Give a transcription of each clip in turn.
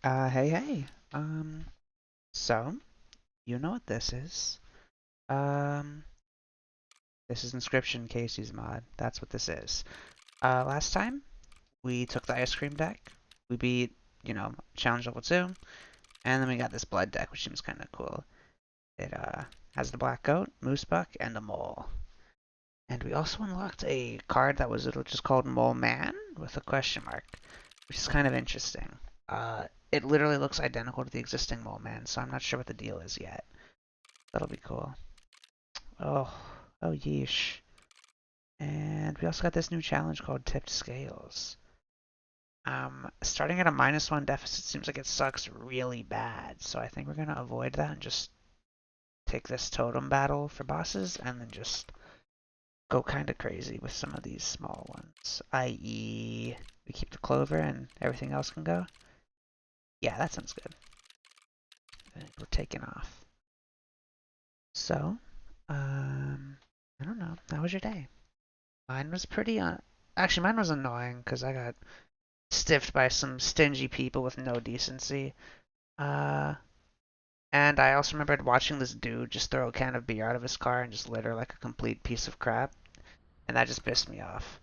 Hey. So, you know what this is. Um, this is Inscription Kaycee's mod. That's what this is. Last time, we took the ice cream deck. We beat, challenge level 2. And then we got this blood deck, which seems kind of cool. It, has the black goat, moose buck, and a mole. And we also unlocked a card that was just called Mole Man with a question mark, which is kind of interesting. It literally looks identical to the existing Mole Man, so I'm not sure what the deal is yet. That'll be cool. Oh, oh yeesh. And we also got this new challenge called Tipped Scales. Starting at a -1 deficit seems like it sucks really bad, so I think we're gonna avoid that and just take this totem battle for bosses and then just go kind of crazy with some of these small ones, i.e. we keep the clover and everything else can go. Yeah, that sounds good. And we're taking off. So, I don't know. How was your day? Mine was pretty, actually mine was annoying because I got stiffed by some stingy people with no decency. Uh, and I also remembered watching this dude just throw a can of beer out of his car and just litter like a complete piece of crap, and that just pissed me off.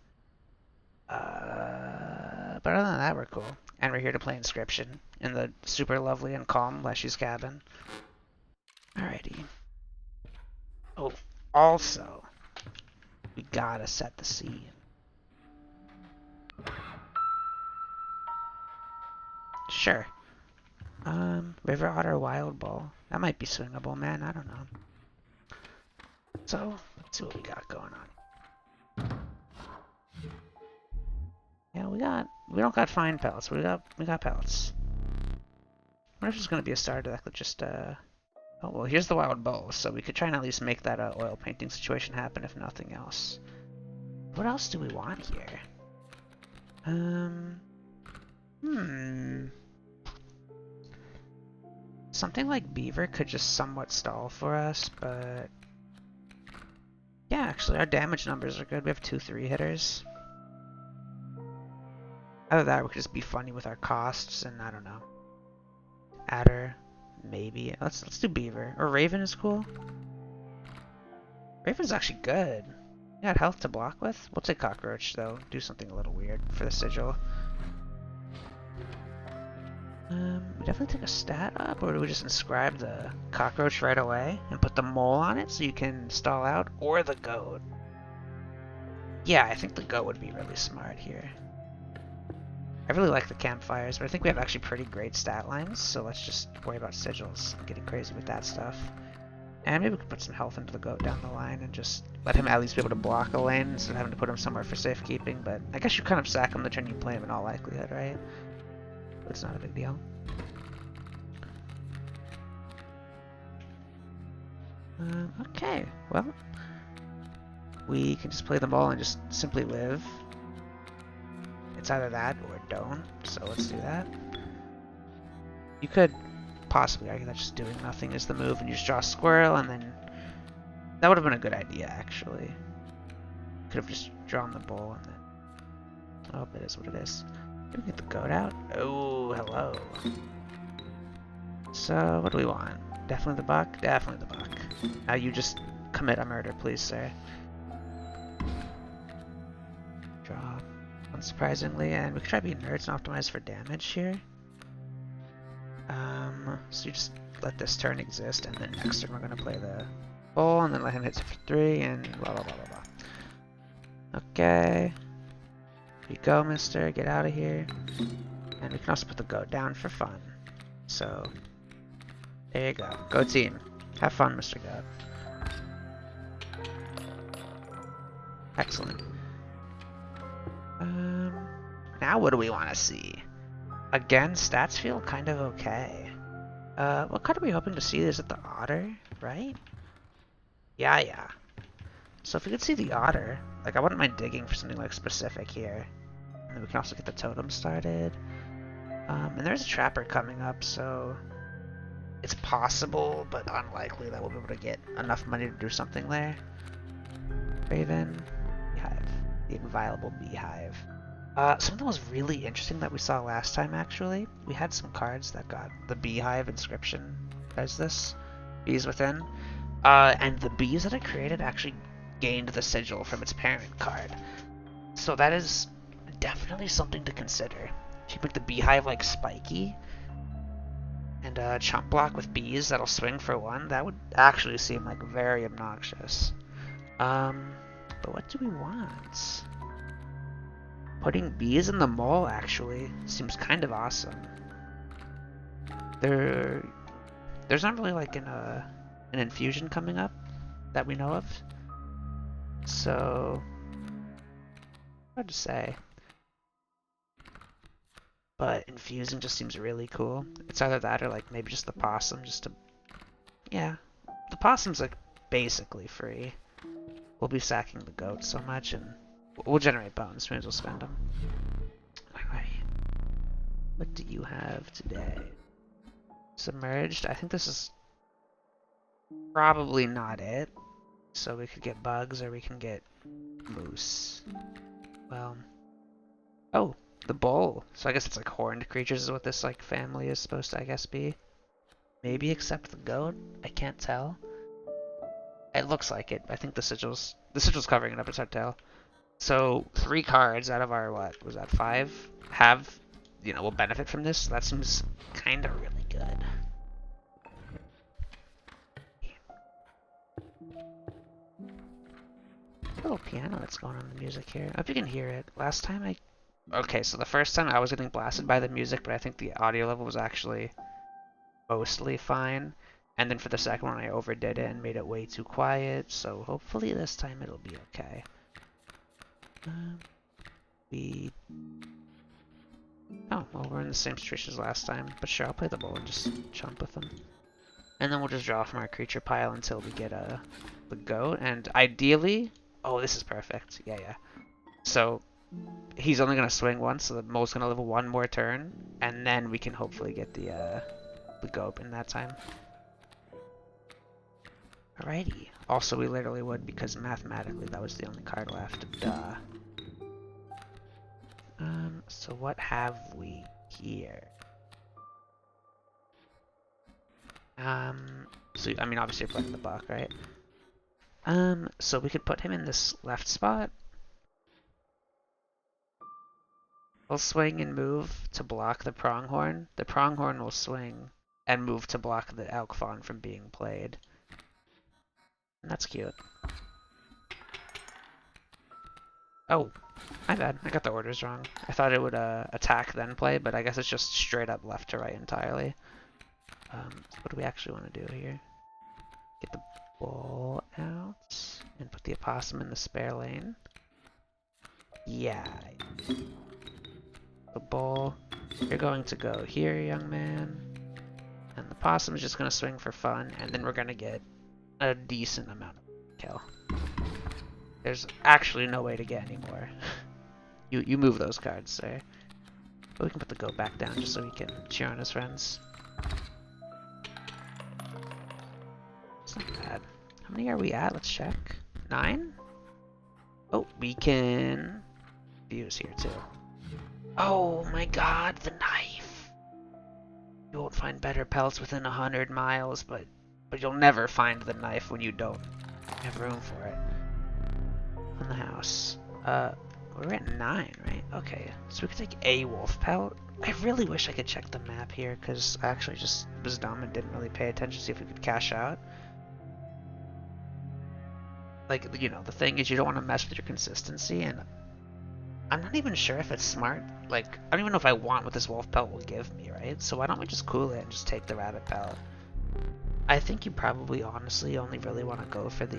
But other than that, we're cool. And we're here to play Inscription in the super lovely and calm Leshy's cabin. Alrighty. Oh, also, we gotta set the scene. Sure. River Otter Wild Bull. That might be swingable, man. I don't know. So, let's see what we got going on. Yeah, we don't got fine pelts. We got pelts. I wonder if there's gonna be a starter that could just oh well, here's the wild bow, so we could try and at least make that oil painting situation happen if nothing else. What else do we want here? Hmm. Something like beaver could just somewhat stall for us, but yeah, actually our damage numbers are good. We have 2 3-hitters. Either that or we could just be funny with our costs and I don't know. Adder, maybe. Let's do beaver. Or raven is cool. Raven's actually good. You got health to block with? We'll take cockroach though. Do something a little weird for the sigil. We definitely take a stat up, or do we just inscribe the cockroach right away and put the mole on it so you can stall out, or the goat? Yeah, I think the goat would be really smart here. I really like the campfires, but I think we have actually pretty great stat lines, so let's just worry about sigils and getting crazy with that stuff. And maybe we could put some health into the goat down the line and just let him at least be able to block a lane instead of having to put him somewhere for safekeeping, but I guess you kind of sack him the turn you play him in all likelihood, right? But it's not a big deal. Okay, well, we can just play the ball and just simply live. It's either that or don't, so let's do that. You could possibly argue that just doing nothing is the move and you just draw a squirrel and then... That would have been a good idea, actually. Could have just drawn the bull and then... Oh, it is what it is. Can we get the goat out? Oh, hello. So, what do we want? Definitely the buck? Definitely the buck. Now you just commit a murder, please, sir. Draw. Unsurprisingly, and we could try being nerds and optimize for damage here. So you just let this turn exist, and then next turn we're gonna play the bull, and then let him hit for 3, and blah blah blah blah blah. Okay. Here you go, mister. Get out of here. And we can also put the goat down for fun. So, there you go. Go team. Have fun, Mr. Goat. Excellent. Now what do we want to see? Again, stats feel kind of okay. What card are we hoping to see? Is it the otter, right? Yeah. So if we could see the otter, like I wouldn't mind digging for something like specific here. And then we can also get the totem started. And there's a trapper coming up, so it's possible, but unlikely that we'll be able to get enough money to do something there. Raven, beehive, the inviolable beehive. Something was really interesting that we saw last time, actually. We had some cards that got the beehive inscription as this. Bees within. And the bees that it created actually gained the sigil from its parent card. So that is definitely something to consider. If you make the beehive like spiky, and a chump block with bees that'll swing for one, that would actually seem like very obnoxious. But what do we want? Putting bees in the mole actually seems kind of awesome. There's not really like an infusion coming up that we know of. So hard to say. But infusing just seems really cool. It's either that or like maybe just the possum just to yeah. The possum's like basically free. We'll be sacking the goat so much and we'll generate bones, may as well spend them. Alright. What do you have today? Submerged. I think this is probably not it. So we could get bugs or we can get moose. Well. Oh, the bull. So I guess it's like horned creatures is what this like family is supposed to I guess be. Maybe except the goat? I can't tell. It looks like it. I think the sigil's covering it up, it's hard to tell. So 3 cards out of our what was that 5 have will benefit from this. So that seems kind of really good. Little piano that's going on in the music here. I hope you can hear it. Last time okay, so the first time I was getting blasted by the music, but I think the audio level was actually mostly fine. And then for the second one, I overdid it and made it way too quiet. So hopefully this time it'll be okay. Oh, well, we're in the same situation as last time. But sure, I'll play the bowl and just chomp with them. And then we'll just draw from our creature pile until we get the goat. And ideally... Oh, this is perfect. Yeah, yeah. So he's only going to swing once, so the mole's going to live 1 more turn. And then we can hopefully get the goat in that time. Alrighty. Also, we literally would because mathematically that was the only card left. Duh. So what have we here? So I mean, obviously you're playing the buck, right? So we could put him in this left spot. We'll swing and move to block the pronghorn. The pronghorn will swing and move to block the elk fawn from being played. And that's cute. Oh, my bad. I got the orders wrong. I thought it would attack then play, but I guess it's just straight up left to right entirely. What do we actually want to do here? Get the bull out and put the opossum in the spare lane. Yeah. The bull, you're going to go here, young man. And the possum is just going to swing for fun, and then we're going to get a decent amount of kill. There's actually no way to get any more. You move those cards, sir. But we can put the goat back down just so he can cheer on his friends. It's not bad. How many are we at? Let's check. 9? Oh, we can fuse here too. Oh my god, the knife! You won't find better pelts within 100 miles, but you'll never find the knife when you don't have room for it. On the house. We're at 9, right? Okay, so we could take a wolf pelt. I really wish I could check the map here, because I actually just was dumb and didn't really pay attention to see if we could cash out. Like, the thing is you don't want to mess with your consistency, and I'm not even sure if it's smart. Like, I don't even know if I want what this wolf pelt will give me, right? So why don't we just cool it and just take the rabbit pelt? I think you probably honestly only really want to go for the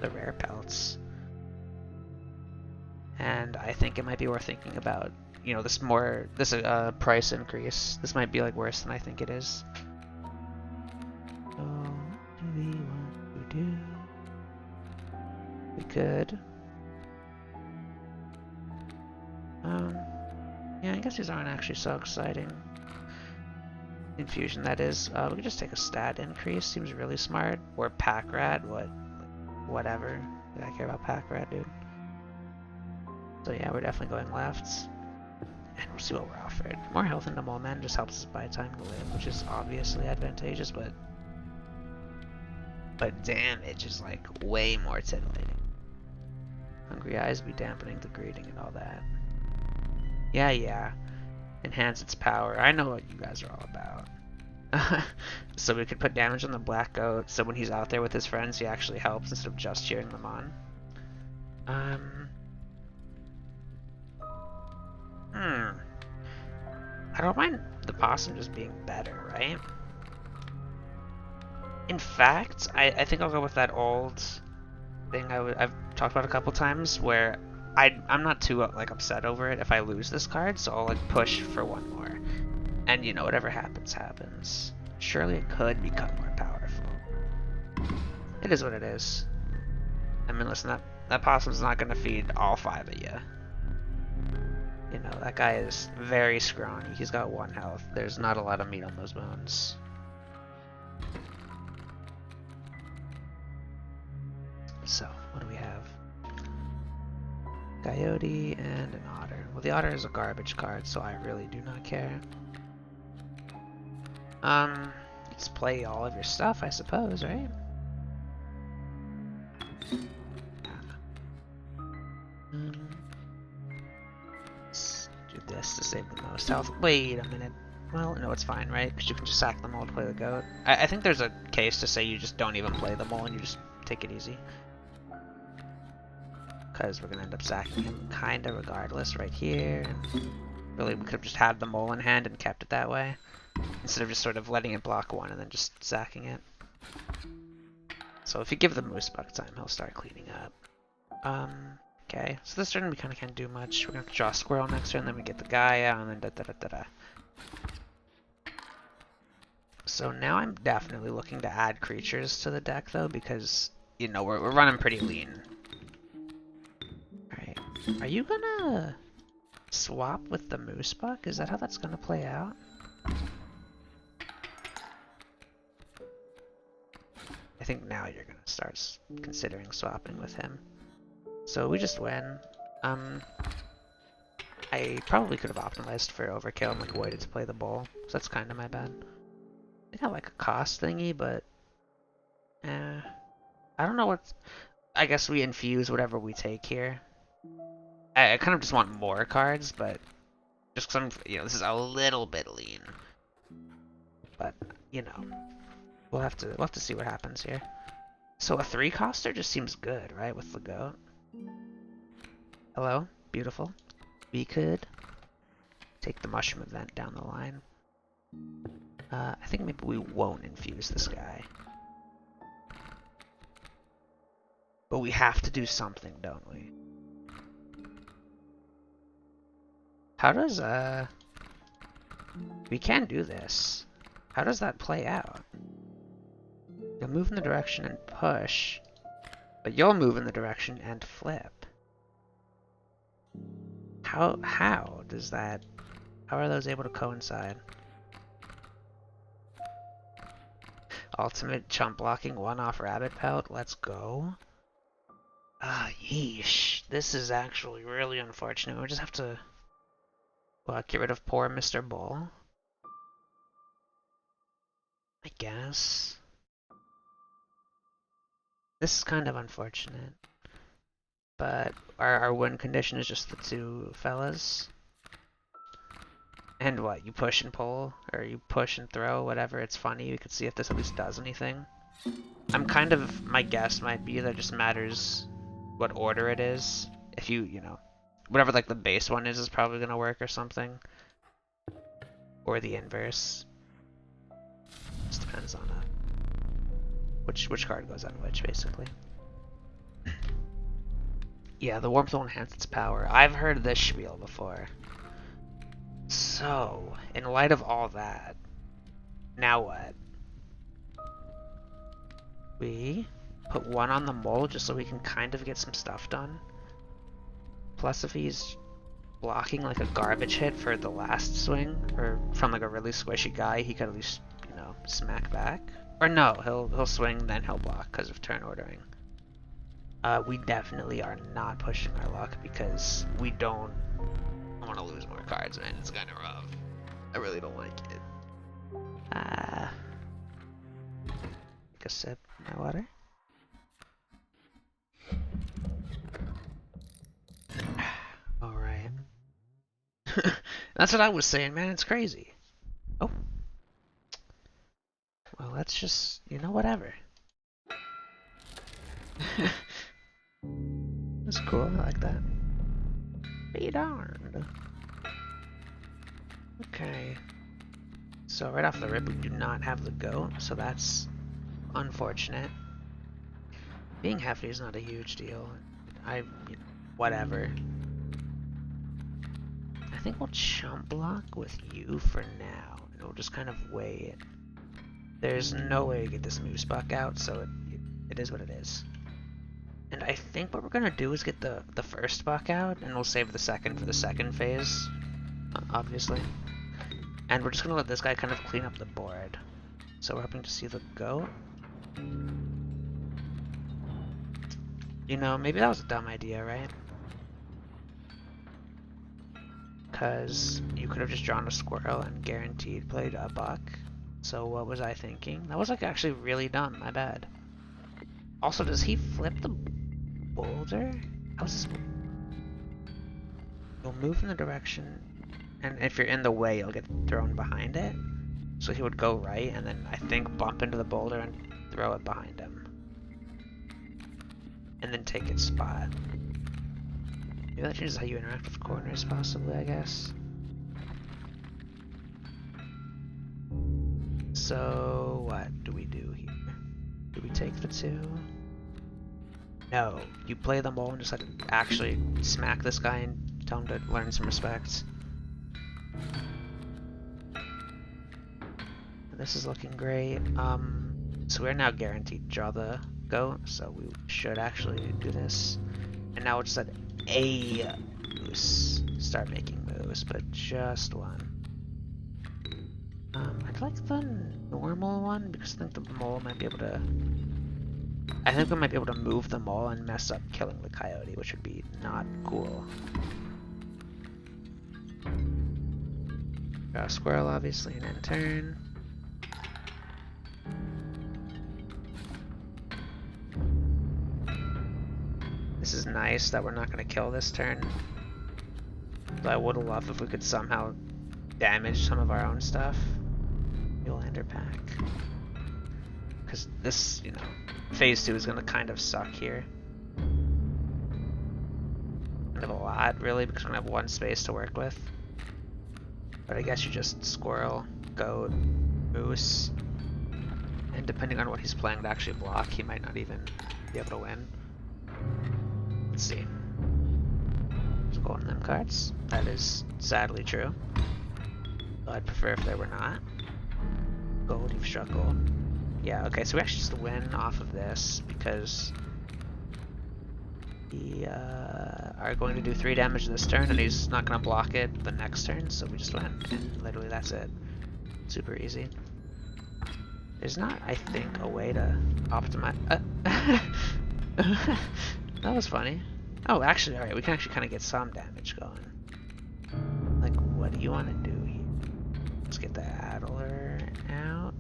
rare pelts. And I think it might be worth thinking about, this price increase. This might be like worse than I think it is. So what do we want to do? We could. Yeah, I guess these aren't actually so exciting. Infusion, that is. We could just take a stat increase. Seems really smart. Or pack rat. Whatever. I care about pack rat, dude. So yeah, we're definitely going left. And we'll see what we're offered. More health in the Mole Man just helps us buy time to live, which is obviously advantageous, but damage is like way more titillating. Hungry Eyes be dampening the greeting and all that. Yeah. Enhance its power. I know what you guys are all about. So we could put damage on the Black Goat, so when he's out there with his friends, he actually helps instead of just cheering them on. I don't mind the possum just being better, right? In fact, I think I'll go with that old thing I've talked about a couple times, where I'm not too like upset over it if I lose this card, so I'll like push for one more. And you know, whatever happens, happens. Surely it could become more powerful. It is what it is. I mean, listen, that possum's not gonna feed all 5 of you. You know, that guy is very scrawny. He's got 1 health. There's not a lot of meat on those bones. So, what do we have? Coyote and an otter. Well, the otter is a garbage card, so I really do not care. Let's play all of your stuff, I suppose, right? Let's do this to save the most health. Wait a minute. Well, no, it's fine, right? Because you can just sack them all to play the goat. I think there's a case to say you just don't even play them all and you just take it easy. Because we're going to end up sacking him kind of regardless right here. Really, we could have just had the mole in hand and kept it that way. Instead of just sort of letting it block 1 and then just sacking it. So if you give the moose buck time, he'll start cleaning up. Okay, so this turn we kind of can't do much. We're going to draw a squirrel next turn, then we get the guy out, and then da-da-da-da-da. So now I'm definitely looking to add creatures to the deck, though, because, you know, we're running pretty lean. Alright, are you gonna swap with the moose buck? Is that how that's gonna play out? I think now you're gonna start considering swapping with him. So we just win. I probably could have optimized for overkill and like waited to play the bull, so that's kind of my bad. They got like a cost thingy, but I don't know what. I guess we infuse whatever we take here. I kind of just want more cards, but just because this is a little bit lean. But you know, we'll have to see what happens here. So a 3-coster just seems good, right, with the goat. Hello, beautiful. We could take the mushroom event down the line. I think maybe we won't infuse this guy. But we have to do something, don't we? How does, we can do this. How does that play out? You'll move in the direction and push, but you'll move in the direction and flip. How does that, how are those able to coincide? Ultimate chump blocking 1-off rabbit pelt, let's go. Yeesh, this is actually really unfortunate. We just have to get rid of poor Mr. Bull, I guess. This is kind of unfortunate. But our win condition is just the 2 fellas. And what, you push and pull? Or you push and throw, whatever, it's funny. We could see if this at least does anything. My guess might be that it just matters what order it is. If you know, whatever like the base one is probably gonna work or something. Or the inverse. Just depends on which card goes on which, basically. Yeah, the warmth will enhance its power. I've heard this spiel before. So, in light of all that, now what? We put 1 on the mole just so we can kind of get some stuff done. Plus, if he's blocking like a garbage hit for the last swing, or from like a really squishy guy, he could at least, you know, smack back. Or no, he'll swing, then he'll block because of turn ordering. We definitely are not pushing our luck because we don't want to lose more cards, man. It's kind of rough. I really don't like it. Take a sip of my water. Alright. That's what I was saying, man. It's crazy. Oh. Well, let's just, whatever. That's cool. I like that. Be darned. Okay. So right off the rip, we do not have the goat, so that's unfortunate. Being hefty is not a huge deal. Whatever. I think we'll chump block with you for now, and we'll just kind of wait. There's no way to get this moose buck out, so it is what it is. And I think what we're gonna do is get the first buck out, and we'll save the second for the second phase, obviously. And we're just gonna let this guy kind of clean up the board. So we're hoping to see the goat. Maybe that was a dumb idea, right? Because you could have just drawn a squirrel and guaranteed played a buck. So what was I thinking? That was like actually really dumb, my bad. Also, does he flip the boulder? How's this? You'll move in the direction, and if you're in the way, you'll get thrown behind it. So he would go right, and then I think bump into the boulder and throw it behind him. And then take its spot. Maybe that changes how you interact with corners, possibly, I guess. So, what do we do here? Do we take the 2? No. You play them all and just actually smack this guy and tell him to learn some respect. This is looking great. So we're now guaranteed to draw the goat, so we should actually do this. And now we'll just let a moose start making moves, but just one. I'd like the normal one because I think the mole might be able to. I think we might be able to move the mole and mess up killing the coyote, which would be not cool. Draw a squirrel, obviously, and end turn. This is nice that we're not going to kill this turn. But I would have loved if we could somehow damage some of our own stuff. Lander pack. Because this, phase 2 is going to kind of suck here. Kind of a lot, really, because we don't have one space to work with. But I guess you just squirrel, goat, moose. And depending on what he's playing to actually block, he might not even be able to win. Let's see. There's gold in them cards. That is sadly true. Though I'd prefer if there were not. Gold, you've struck gold. Yeah, okay, so we actually just win off of this because we are going to do 3 damage this turn and he's not going to block it the next turn, so we just win. And literally that's it. Super easy. There's not, I think, a way to optimize. That was funny. Oh, actually, alright, we can actually kind of get some damage going. Like, what do you want to do here? Let's get the Adler out.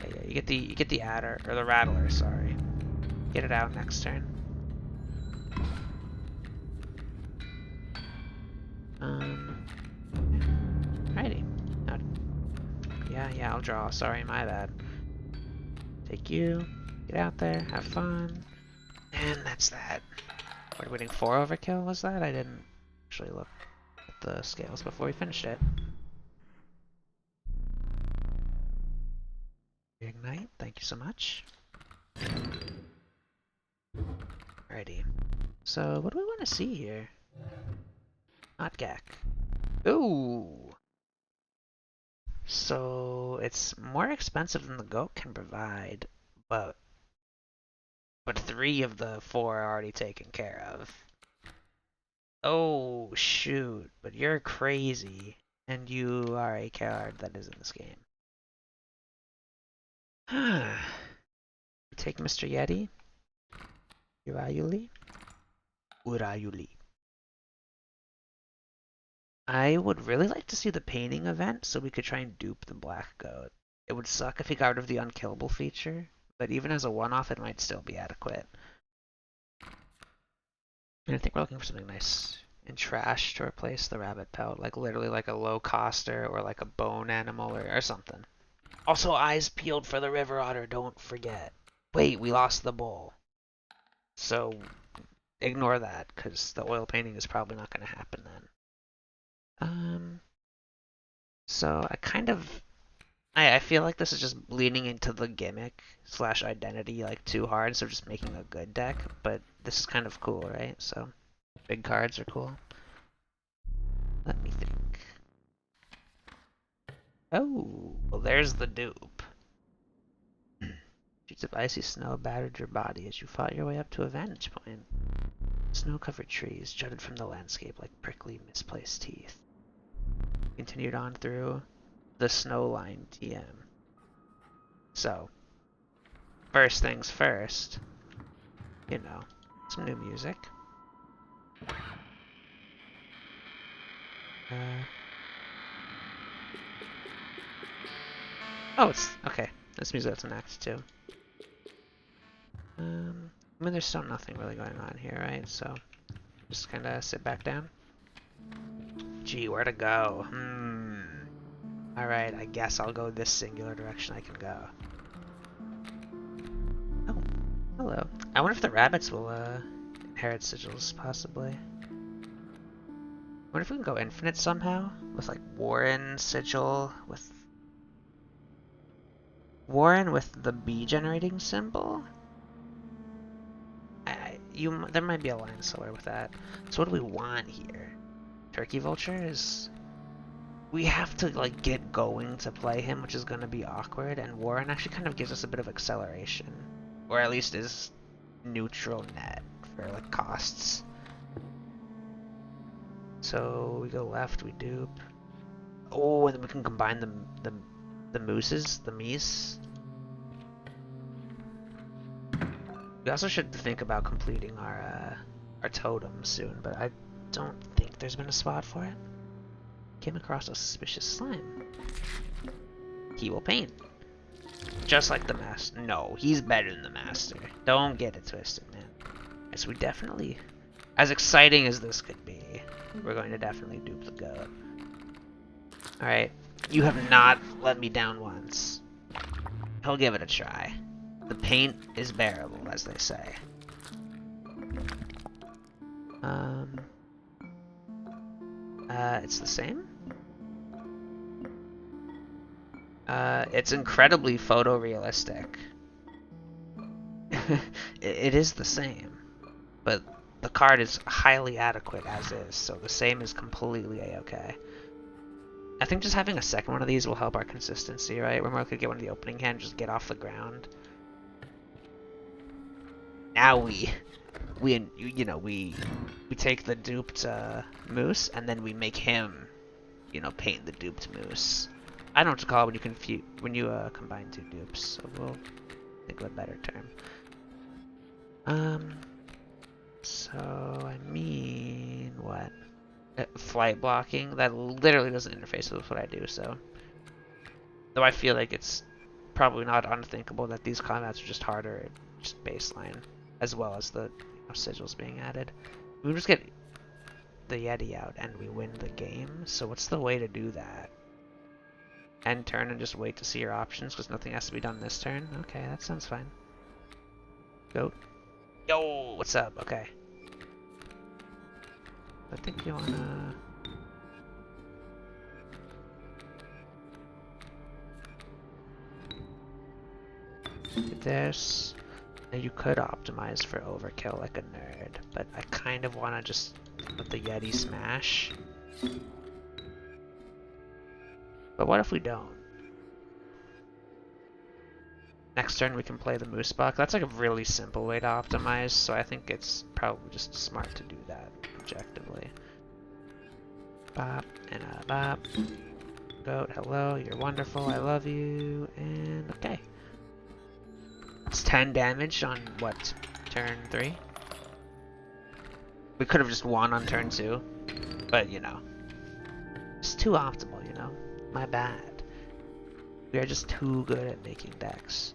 Yeah, you get the adder, or the rattler, sorry. Get it out next turn. Alrighty. Yeah, I'll draw. Sorry, my bad. Take you, get out there, have fun. And that's that. We're winning 4 overkill, was that? I didn't actually look at the scales before we finished it. Ignite, thank you so much. Alrighty. So, what do we want to see here? Not Gak. Ooh! So, it's more expensive than the goat can provide, but 3 of the 4 are already taken care of. Oh, shoot. But you're crazy. And you are a card that is in this game. Take Mr. Yeti. Urayuli? Urayuli. I would really like to see the painting event so we could try and dupe the black goat. It would suck if he got rid of the unkillable feature, but even as a one-off it might still be adequate. And I think we're looking for something nice and trash to replace the rabbit pelt, like literally like a low coster or like a bone animal or something. Also, eyes peeled for the river otter, don't forget. Wait, we lost the bull. So ignore that, because the oil painting is probably not going to happen then. So I feel like this is just leaning into the gimmick slash identity like too hard, so just making a good deck, but this is kind of cool, right? So big cards are cool. Let me think. Oh, well there's the dupe. Sheets of icy snow battered your body as you fought your way up to a vantage point. Snow-covered trees jutted from the landscape like prickly, misplaced teeth. Continued on through the snow-lined TM. So, first things first, you know, some new music. Oh, it's okay. This music's an act too. I mean, there's still nothing really going on here, right? So, just kind of sit back down. Gee, where to go? Alright, I guess I'll go this singular direction I can go. Oh, hello. I wonder if the rabbits will inherit sigils, possibly. I wonder if we can go infinite somehow? With like Warren sigil, with the bee generating symbol? There might be a line somewhere with that. So what do we want here? Turkey vultures? We have to like get going to play him, which is going to be awkward, and Warren actually kind of gives us a bit of acceleration, or at least is neutral net for like costs. So we go left, we dupe. Oh, and then we can combine the mooses, the meese. We also should think about completing our totem soon, but I don't think there's been a spot for it. Came across a suspicious slime. He will paint. Just like the master. No, he's better than the master. Don't get it twisted, man. Right, so we definitely, as exciting as this could be, we're going to definitely dupe the goat. Alright, you have not let me down once. He'll give it a try. The paint is bearable, as they say. It's the same? It's incredibly photorealistic. It is the same, but the card is highly adequate as is, so the same is completely a-okay. I think just having a second one of these will help our consistency, right? We're more likely to get one in the opening hand, just get off the ground. Now we take the duped moose, and then we make him, paint the duped moose. I don't know what to call it when you combine two dupes, so we'll think of a better term. So I mean, what? Flight blocking? That literally doesn't interface with what I do, so. Though I feel like it's probably not unthinkable that these combats are just harder, just baseline, as well as the sigils being added. We just get the Yeti out and we win the game, so what's the way to do that? End turn and just wait to see your options, because nothing has to be done this turn? Okay, that sounds fine. Goat. Yo, what's up? Okay. I think you wanna... do this. Now you could optimize for overkill like a nerd, but I kind of want to just let the Yeti smash. But what if we don't? Next turn we can play the Moose Buck. That's like a really simple way to optimize, so I think it's probably just smart to do that objectively. Bop and a bop. Goat, hello, you're wonderful, I love you, and okay. It's 10 damage on what, turn 3? We could have just won on turn 2, but you know. It's too optimal, you know? My bad. We are just too good at making decks.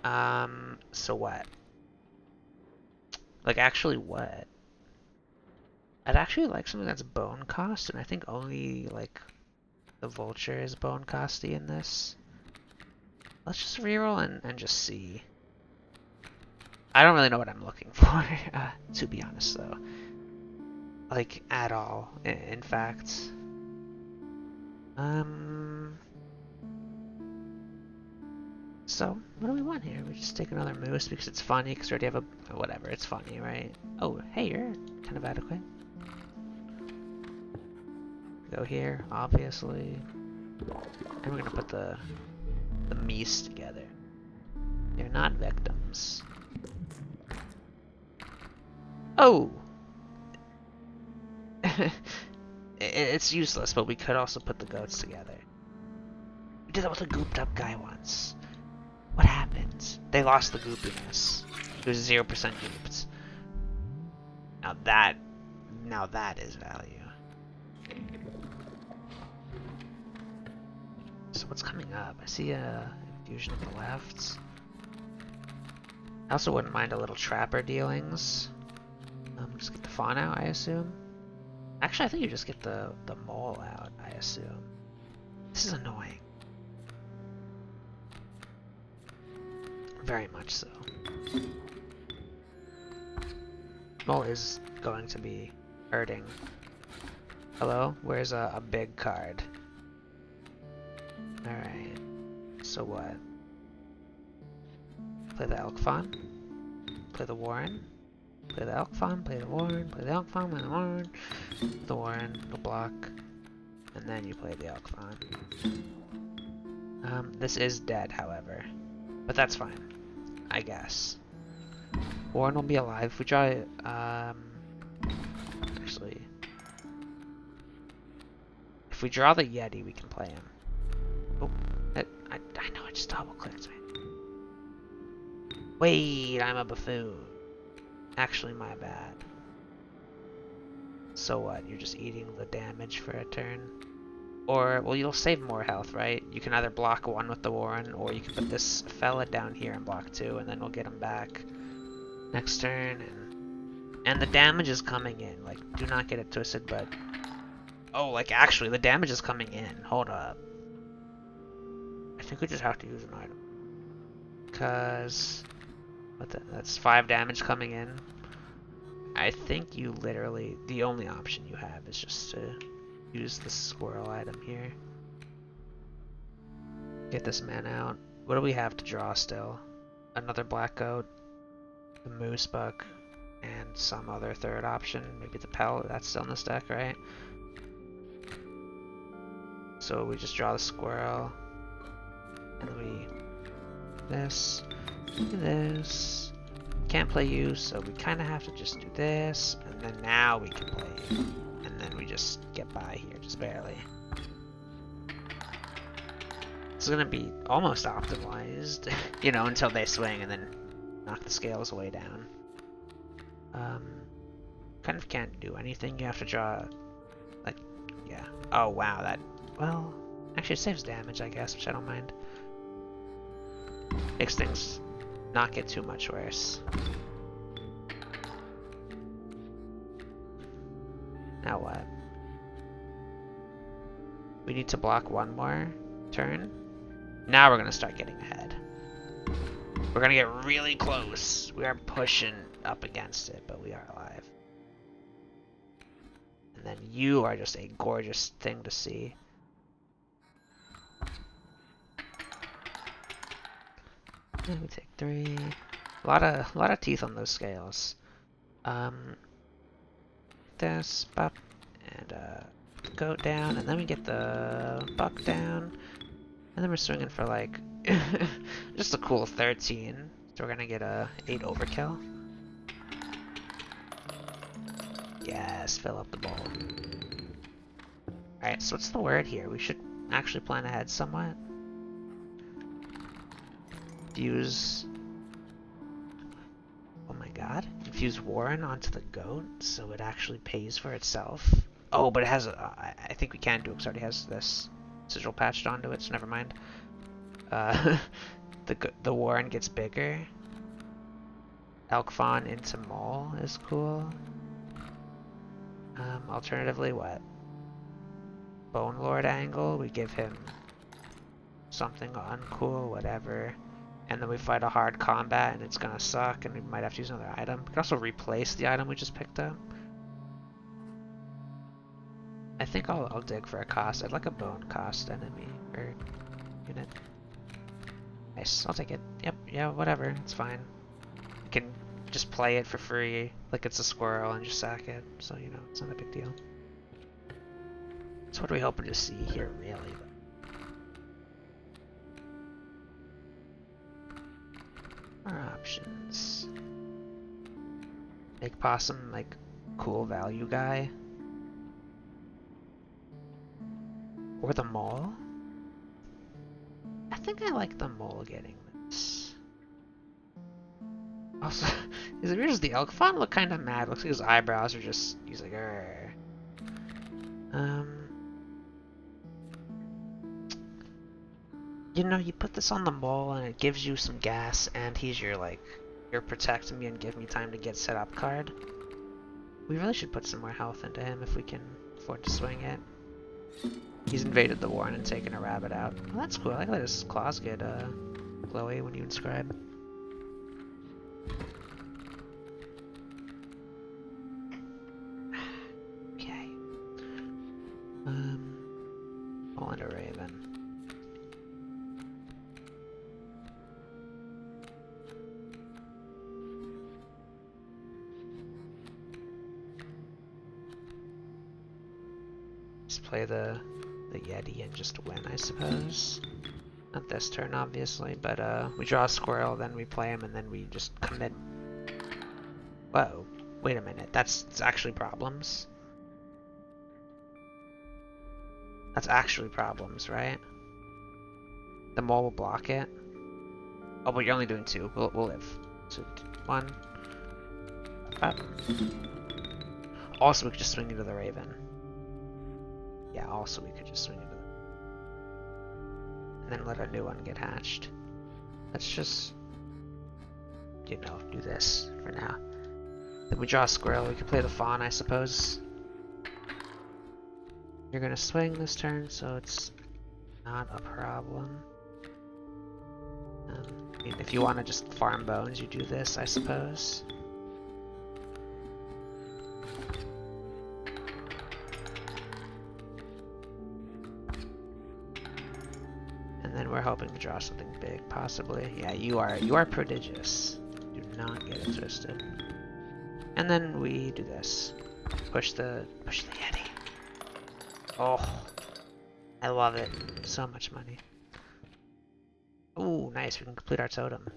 So what? Like, actually what? I'd actually like something that's bone cost, and I think only, like, the vulture is bone costy in this. Let's just reroll and just see. I don't really know what I'm looking for, to be honest, though. Like, at all, in fact. So, what do we want here? We just take another moose because it's funny, because we already have a... whatever, it's funny, right? Oh, hey, you're kind of adequate. Go here, obviously. And we're gonna put the meese together. They're not victims. Oh! It's useless, but we could also put the goats together. We did that with a gooped up guy once. What happened? They lost the goopiness. It was 0% gooped. Now that is value. So what's coming up? I see a infusion at the left. I also wouldn't mind a little trapper dealings. Just get the fawn out, I assume. Actually, I think you just get the mole out, I assume. This is annoying. Very much so. Mole is going to be hurting. Hello? Where's a big card? Alright. So what? Play the elk fawn. Play the warren. Play the elk fawn, play the warren, play the elk fawn, play the warren, the block, and then you play the elk fawn. This is dead, however, but that's fine, I guess. Warren will be alive if we draw it. Actually, if we draw the Yeti, we can play him. Oh, I know it just double clicked me. Wait, I'm a buffoon. Actually, my bad. So what? You're just eating the damage for a turn? Or, well, you'll save more health, right? You can either block 1 with the Warren, or you can put this fella down here and block 2, and then we'll get him back next turn. And the damage is coming in. Like, do not get it twisted, but... oh, like, actually, the damage is coming in. Hold up. I think we just have to use an item. Because... that's 5 damage coming in. I think you literally, the only option you have is just to use the squirrel item here. Get this man out. What do we have to draw still? Another black goat, the moose buck, and some other third option. Maybe the pelt, that's still in this deck, right? So we just draw the squirrel, and then we this. This. Can't play you, so we kind of have to just do this, and then now we can play you. And then we just get by here, just barely. It's gonna be almost optimized, you know, until they swing and then knock the scales way down. Kind of can't do anything. You have to draw, like, yeah. Oh, wow, that, well, actually it saves damage, I guess, which I don't mind. Makes things not get too much worse. Now what? We need to block 1 more turn. Now we're gonna start getting ahead. We're gonna get really close. We are pushing up against it, but we are alive. And then you are just a gorgeous thing to see. And we take 3. A lot of teeth on those scales. This pop and goat down, and then we get the buck down, and then we're swinging for like just a cool 13. So we're gonna get a 8 overkill. Yes, fill up the bowl. All right, so what's the word here? We should actually plan ahead somewhat. Fuse. Oh my god. infuse Warren onto the goat, so it actually pays for itself. Oh, but it has I think we can do it because it already has this sigil patched onto it, so never mind. The Warren gets bigger. Elk Fawn into Mole is cool. Alternatively, what? Bone Lord angle, we give him something uncool, whatever. And then we fight a hard combat and it's gonna suck and we might have to use another item. We can also replace the item we just picked up. I think I'll dig for a cost. I'd like a bone cost enemy or unit. Nice, I'll take it. Yep, yeah, whatever, it's fine. You can just play it for free, like it's a squirrel, and just sack it, so you know, it's not a big deal. So what are we hoping to see here, really? Our options. Make Possum, like, cool value guy. Or the Mole? I think I like the Mole getting this. Also, is it weird? Does the Elk Fawn look kind of mad? Looks like his eyebrows are just, he's like, Arr. You know, you put this on the Mole and it gives you some gas, and he's your, like, you're protecting me and give me time to get set up card. We really should put some more health into him if we can afford to swing it. He's invaded the Warren and taken a rabbit out. Well, that's cool. I like that his claws get glowy when you inscribe. Okay. All into Raven. Just play the Yeti and just win, I suppose. Not this turn, obviously, but we draw a squirrel, then we play him, and then we just commit. Whoa, wait a minute, that's actually problems. That's actually problems, right? The Mole will block it. Oh, but you're only doing two. We'll live. So, 1. Up. Also, we could just swing into the Raven. Yeah, also we could just swing into the... And then let a new one get hatched. Let's just, you know, do this for now. Then we draw a squirrel. We could play the Fawn, I suppose. You're gonna swing this turn, so it's not a problem. I mean, if you want to just farm bones, you do this, I suppose. And then we're hoping to draw something big, possibly. Yeah, you are prodigious. Do not get it twisted. And then we do this. Push the Yeti. Oh, I love it. So much money. Ooh, nice. We can complete our totem.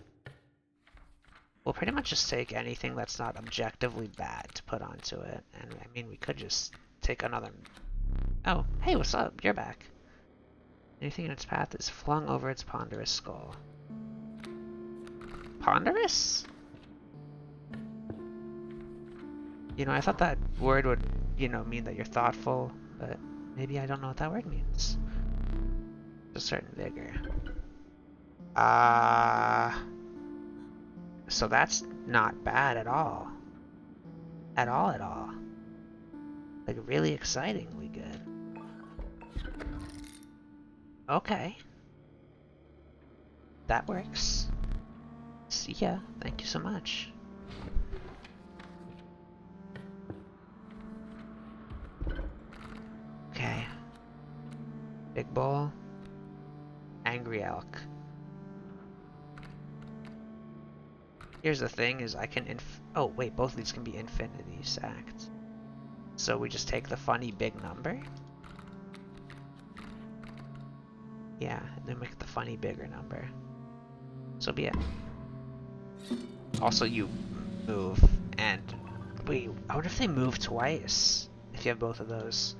We'll pretty much just take anything that's not objectively bad to put onto it. And I mean, we could just take another... Oh, hey, what's up? You're back. Anything in its path is flung over its ponderous skull. Ponderous? You know, I thought that word would, you know, mean that you're thoughtful, but maybe I don't know what that word means. A certain vigor. So that's not bad at all. At all. Like, really excitingly good. Okay. That works. See ya. Thank you so much. Okay. Big Bull. Angry Elk. Here's the thing, is I can oh wait, both of these can be infinity sacked. So we just take the funny big number? Yeah, and then make the funny bigger number. So be it. Also, you move, and... Wait, I wonder if they move twice, if you have both of those.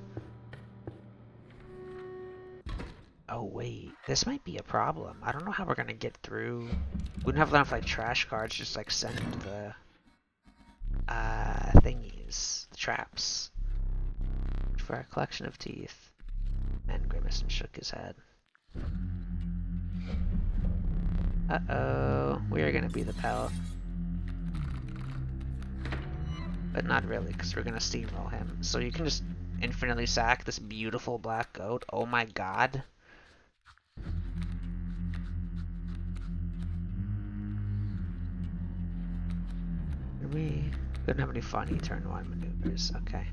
Oh wait, this might be a problem. I don't know how we're gonna get through. We don't have enough like trash cards, just like send the... thingies, traps, for a collection of teeth. And Grimaced shook his head. Uh-oh, we're gonna be the pelt. But not really, because we're gonna steamroll him. So you can just infinitely sack this beautiful black goat. Oh my god. We didn't have any funny turn 1 maneuvers. Okay.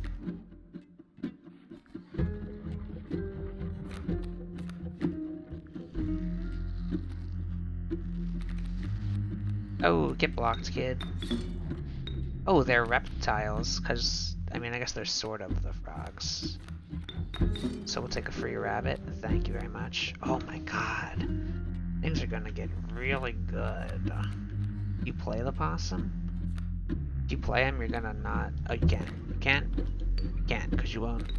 Oh, get blocked, kid. Oh, they're reptiles, because, I mean, I guess they're sort of the frogs. So we'll take a free rabbit. Thank you very much. Oh my god. Things are gonna get really good. You play the possum? If you play him, you're gonna not... Oh, you can't. You can't? You can't, because you won't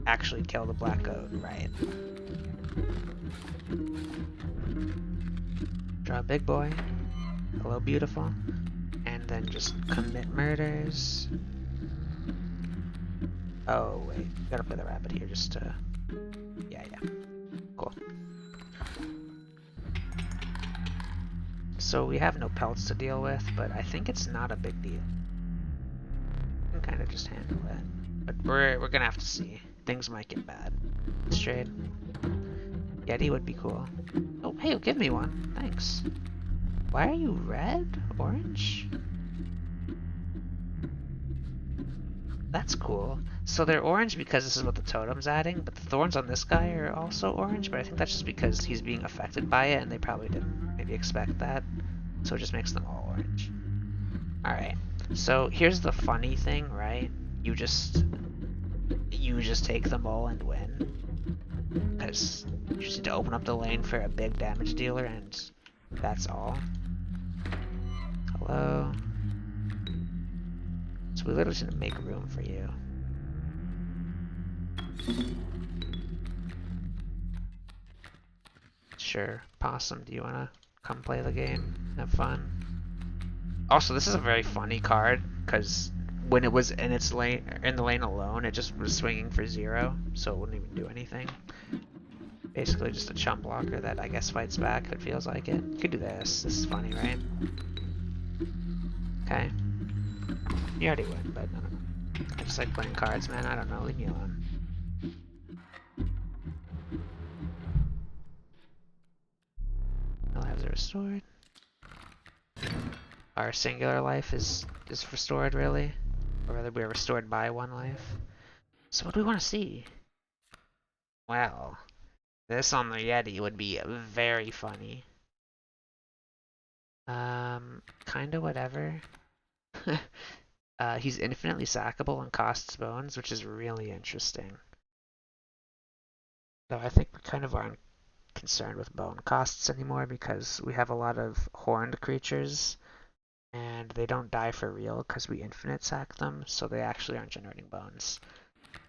actually kill the black goat, right? Draw a big boy. Hello, beautiful. And then just commit murders. Oh, wait. Gotta play the rabbit here just to... Yeah. Cool. So we have no pelts to deal with, but I think it's not a big deal. We can kind of just handle it. But we're gonna have to see. Things might get bad. Let's trade. Yeti would be cool. Oh, hey, give me one. Thanks. Why are you red? Orange? That's cool. So they're orange because this is what the totem's adding, but the thorns on this guy are also orange, but I think that's just because he's being affected by it, and they probably didn't maybe expect that. So it just makes them all orange. Alright, so here's the funny thing, right? You just take them all and win. Because you just need to open up the lane for a big damage dealer, and that's all. Hello? So we literally just need to make room for you. Sure. Possum, do you want to come play the game? Have fun? Also, this is a very funny card, because when it was in its lane, in the lane alone, it just was swinging for 0, so it wouldn't even do anything. Basically just a chump blocker that I guess fights back if it feels like it. You could do this. This is funny, right? Okay. You already win, but I don't know. I just like playing cards, man. I don't know. Leave me alone. No lives are restored. Our singular life is restored, really? Or rather, we're restored by 1 life. So what do we want to see? Well, this on the Yeti would be very funny. Kinda whatever. He's infinitely sackable and costs bones, which is really interesting. Though I think we kind of aren't concerned with bone costs anymore because we have a lot of horned creatures and they don't die for real because we infinite sack them, so they actually aren't generating bones.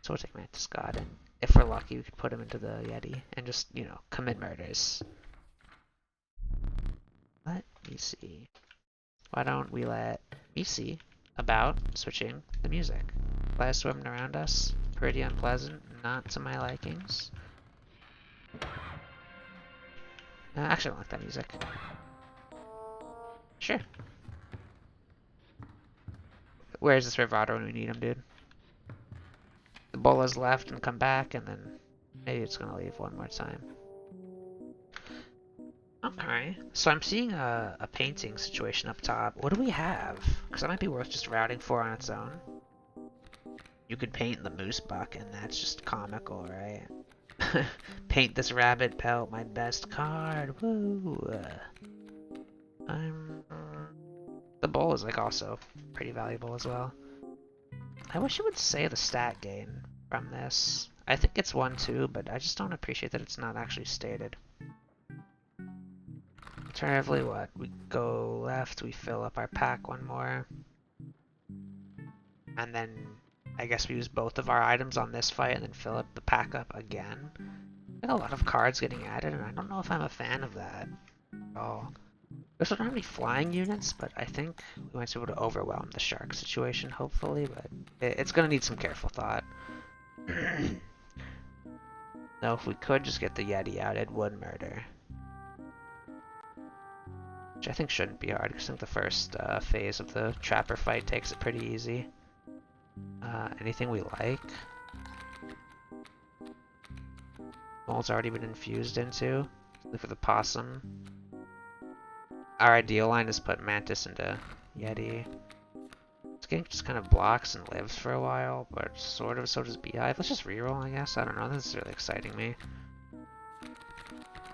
So we'll take Mantis God, and if we're lucky, we could put him into the Yeti and just, you know, commit murders. Let me see. Why don't we let me see about switching the music? Flies swimming around us, pretty unpleasant, not to my likings. Actually, I don't like that music. Sure. Where's this Rivado when we need him, dude? The Bola's left and come back, and then maybe it's gonna leave one more time. Okay, so I'm seeing a painting situation up top. What do we have? Because that might be worth just routing for on its own. You could paint the moose buck, and that's just comical, right? Paint this rabbit pelt, my best card. Woo! The bowl is like also pretty valuable as well. I wish it would say the stat gain from this. I think it's 1-2, but I just don't appreciate that it's not actually stated. Alternatively, what? We go left, we fill up our pack one more. And then I guess we use both of our items on this fight and then fill up the pack up again. Like a lot of cards getting added, and I don't know if I'm a fan of that at all. We also don't have any flying units, but I think we might be able to overwhelm the shark situation, hopefully, but it's gonna need some careful thought. No, if we could just get the Yeti out, it would murder. Which I think shouldn't be hard, because I think the first phase of the Trapper fight takes it pretty easy. Anything we like? Mold's already been infused into. Look for the possum. Our ideal line is put Mantis into Yeti. This game just kind of blocks and lives for a while, but sort of so does Beehive. Let's just reroll, I guess. I don't know. This is really exciting me.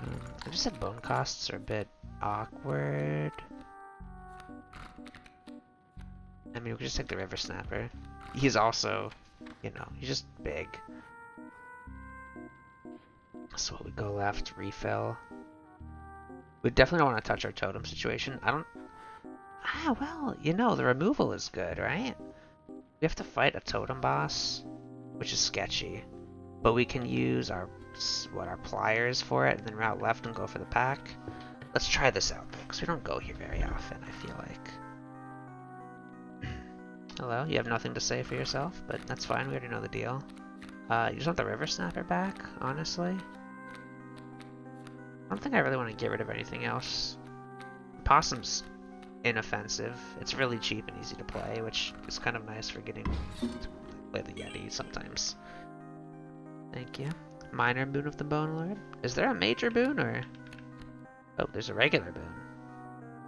I just said bone costs are a bit awkward. I mean, we could just take the River Snapper. He's also, you know, he's just big. So we go left, refill. We definitely don't want to touch our totem situation. I don't... Ah, well, you know, the removal is good, right? We have to fight a totem boss, which is sketchy. But we can use our pliers for it, and then route left and go for the pack. Let's try this out, because we don't go here very often, I feel like. Hello, you have nothing to say for yourself, but that's fine, we already know the deal. You just want the River Snapper back, honestly? I don't think I really want to get rid of anything else. Possum's inoffensive. It's really cheap and easy to play, which is kind of nice for getting to play the Yeti sometimes. Thank you. Minor boon of the Bone Lord. Is there a major boon, or... Oh, there's a regular boon.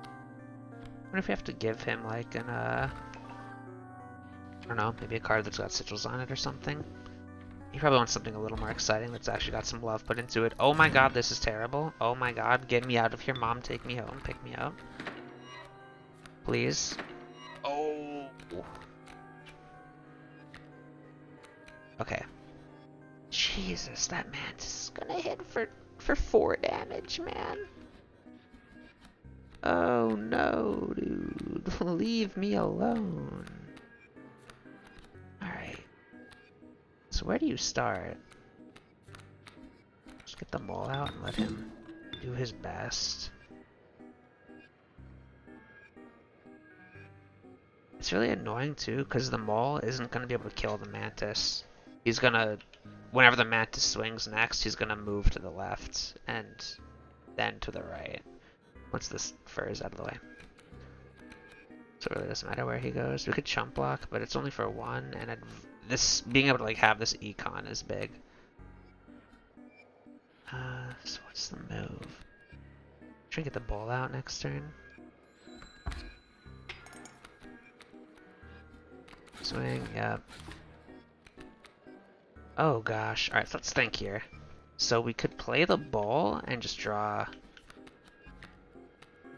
I wonder if we have to give him, like, an, I don't know, maybe a card that's got sigils on it or something. He probably wants something a little more exciting that's actually got some love put into it. Oh my god, this is terrible. Oh my god, get me out of here. Mom, take me home. Pick me up. Please. Oh. Okay. Jesus, that mantis is gonna hit for 4 damage, man. Oh no, dude. Leave me alone. Alright. So where do you start? Just get the mole out and let him do his best. It's really annoying too, because the mole isn't going to be able to kill the mantis. He's going to, whenever the mantis swings next, he's going to move to the left and then to the right. Once this fur is out of the way. So it really doesn't matter where he goes. We could chump block, but it's only for 1, and this being able to like have this econ is big. So what's the move? Try to get the ball out next turn. Swing, yep. Oh gosh. Alright, so let's think here. So we could play the ball and just draw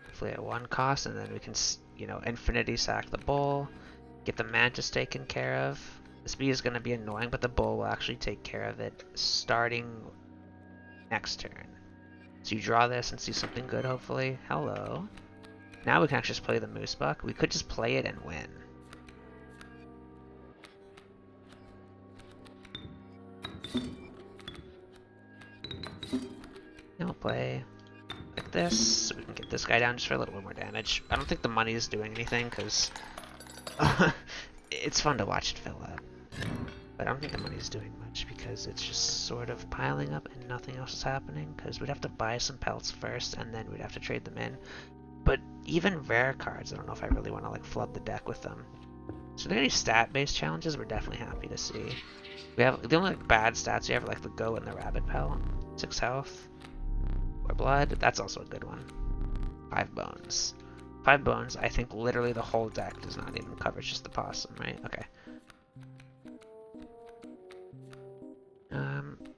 hopefully at 1 cost, and then we can, you know, infinity sack the bull, get the mantis taken care of. This bee is going to be annoying, but the bull will actually take care of it starting next turn. So you draw this and see something good, hopefully. Hello. Now we can actually just play the moose buck. We could just play it and win. Now we'll play like this, so we can get this guy down just for a little bit more damage. I don't think the money is doing anything, because it's fun to watch it fill up. But I don't think the money's doing much, because it's just sort of piling up and nothing else is happening, because we'd have to buy some pelts first, and then we'd have to trade them in. But even rare cards, I don't know if I really want to like flood the deck with them. So if there are any stat-based challenges, we're definitely happy to see. We have the only like, bad stats we have are like the goat and the rabbit pelt. 6 health. 4 blood. That's also a good one. 5 bones. 5 bones. I think literally the whole deck does not even cover just the possum, right? Okay.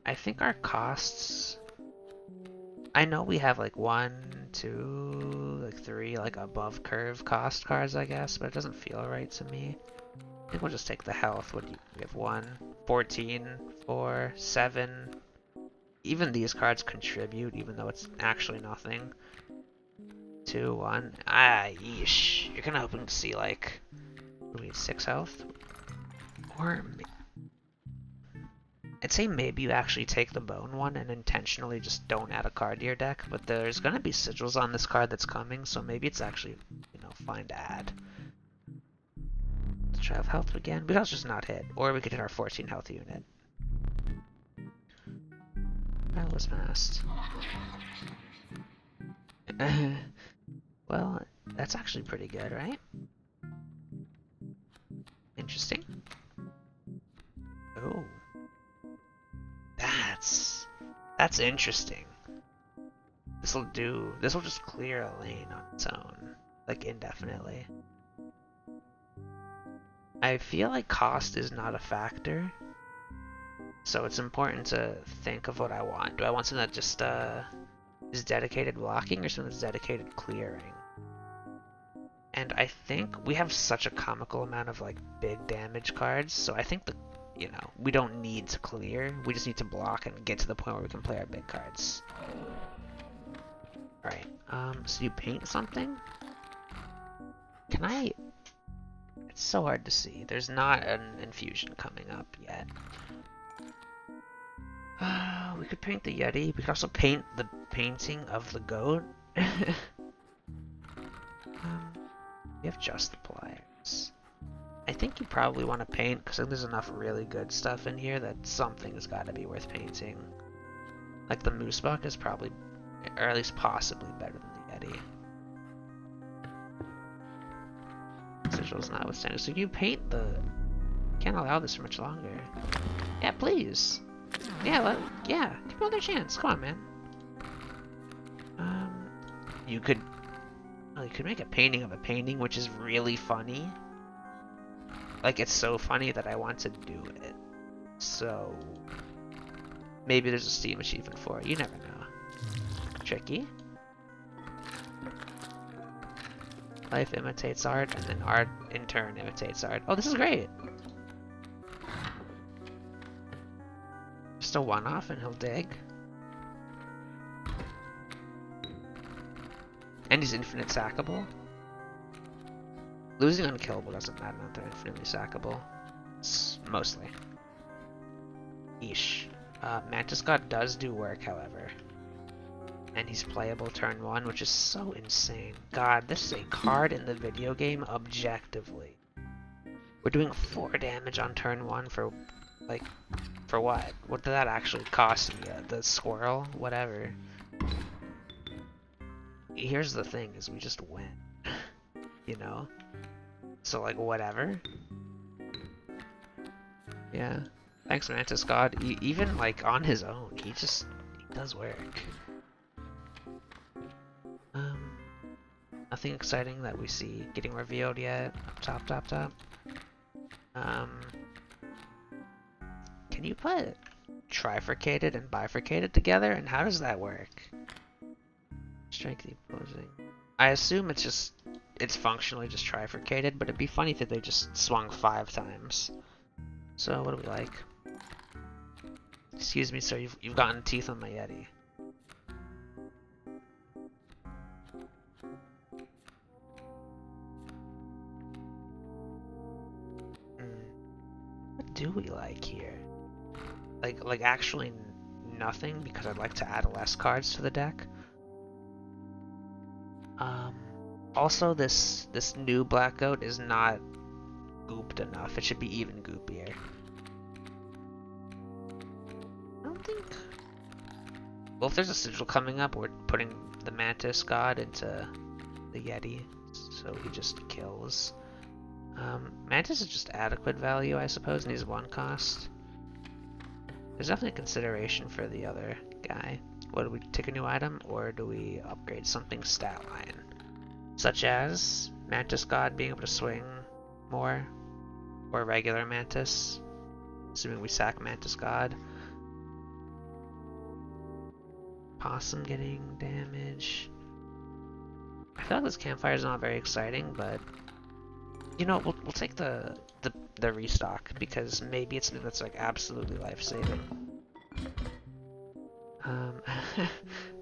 I think our costs... I know we have like 1, 2, like 3 like above curve cost cards, I guess, but it doesn't feel right to me. I think we'll just take the health. What do we have? 1, 14, 4, 7. Even these cards contribute, even though it's actually nothing. 2, 1. Ah, yeesh. You're kind of hoping to see like, what do we need, 6 health? Or I'd say maybe you actually take the bone one and intentionally just don't add a card to your deck, but there's gonna be sigils on this card that's coming, so maybe it's actually, fine to add. Let's try with health again. We could also just not hit, or we could hit our 14 health unit. That was fast. Well, that's actually pretty good, right? Interesting. Oh. That's interesting. This'll just clear a lane on its own, like indefinitely. I feel like cost is not a factor, so it's important to think of what I want. Do I want something that just is dedicated blocking or something that's dedicated clearing? And I think we have such a comical amount of like big damage cards, so I think we don't need to clear. We just need to block and get to the point where we can play our big cards. Alright, so you paint something? Can I... It's so hard to see. There's not an infusion coming up yet. We could paint the Yeti. We could also paint the painting of the goat. We have just the pliers. I think you probably want to paint, because I think there's enough really good stuff in here that something's got to be worth painting. Like the moose buck is probably, or at least possibly, better than the Yeti. Sigils notwithstanding. So you paint the... Can't allow this for much longer. Yeah, please. Yeah, yeah. Give me another chance. Come on, man. You could... Well, you could make a painting of a painting, which is really funny. Like, it's so funny that I want to do it. So... Maybe there's a Steam achievement for it. You never know. Tricky. Life imitates art, and then art in turn imitates art. Oh, this is great! Just a one-off and he'll dig. And he's infinite sackable. Losing unkillable doesn't matter, not they're infinitely sackable. Mostly. Eesh. Mantis God does do work, however. And he's playable turn 1, which is so insane. God, this is a card in the video game objectively. We're doing 4 damage on turn 1 for, like, for what? What did that actually cost me? The squirrel? Whatever. Here's the thing, is we just win. You know? So, like, whatever. Yeah. Thanks, Mantis God. Even, like, on his own, he does work. Nothing exciting that we see getting revealed yet. Up top. Can you put trifurcated and bifurcated together? And how does that work? Strike the opposing. I assume it's functionally just trifurcated, but it'd be funny if they just swung 5 times. So what do we like? Excuse me, sir, you've gotten teeth on my Yeti. What do we like here? Like actually nothing, because I'd like to add less cards to the deck. Also, this new black goat is not gooped enough. It should be even goopier. I don't think... Well, if there's a sigil coming up, we're putting the Mantis God into the Yeti, so he just kills. Mantis is just adequate value, I suppose, and he's 1 cost. There's definitely a consideration for the other guy. What, do we take a new item, or do we upgrade something stat line? Such as Mantis God being able to swing more, or regular Mantis, assuming we sack Mantis God. Possum getting damage. I feel like this campfire is not very exciting, but you know, we'll take the restock, because maybe it's something that's like absolutely life-saving.